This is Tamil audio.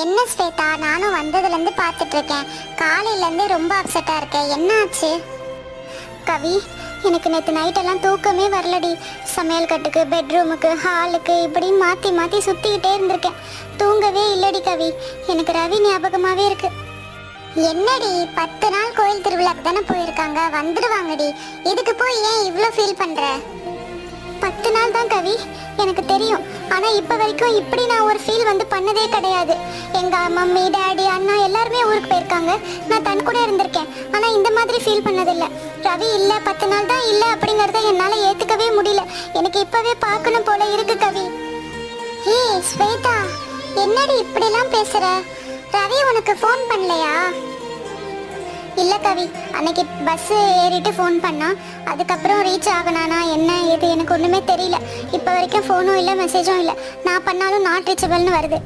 என்ன ஸ்வேதா, நானும் வந்ததுலேருந்து பார்த்துட்டு இருக்கேன். காலையிலேருந்து ரொம்ப அப்செட்டாக இருக்கேன். என்ன ஆச்சு? கவி, எனக்கு நேற்று நைட்டெல்லாம் தூக்கமே வரலடி. சமையல் கட்டுக்கு, பெட்ரூமுக்கு, ஹாலுக்கு இப்படின்னு மாற்றி மாற்றி சுற்றிக்கிட்டே இருந்திருக்கேன். தூங்கவே இல்லடி கவி. எனக்கு ரவி ஞாபகமாகவே இருக்கு. என்னடி, 10 நாள் கோயில் திருவிழாக்கு தானே போயிருக்காங்க, வந்துடுவாங்கடி. இதுக்கு போய் ஏன் இவ்வளோ ஃபீல் பண்ணுற? 10 நாள் தான் கவி, எனக்கு தெரியும். ஆனால் இப்போ வரைக்கும் இப்படி நான் ஒரு ஃபீல் பண்ணதே கிடையாது. எங்கள் மம்மி, டேடி, அண்ணா எல்லாருமே ஊருக்கு போயிருக்காங்க. நான் தன் கூட இருந்திருக்கேன். ஆனால் இந்த மாதிரி ஃபீல் பண்ணதில்லை. ரவி இல்லை, 10 நாள் தான் இல்லை அப்படிங்கிறத என்னால் ஏற்றுக்கவே முடியல. எனக்கு இப்போவே பார்க்கணும் போல இருக்கு கவி. ஹே ஸ்வேதா, என்னடி இப்படிலாம் பேசுகிற? ரவி உனக்கு ஃபோன் பண்ணலையா? இல்லை கவி, அன்னைக்கு பஸ்ஸு ஏறிட்டு ஃபோன் பண்ணான். அதுக்கப்புறம் ரீச் ஆகணானா என்ன ஏது எனக்கு ஒன்றுமே தெரியல. இப்போ வரைக்கும் ஃபோனும் இல்லை, மெசேஜும் இல்லை. நான் பண்ணாலும் நாட் ரீச்சபிள்னு வருது.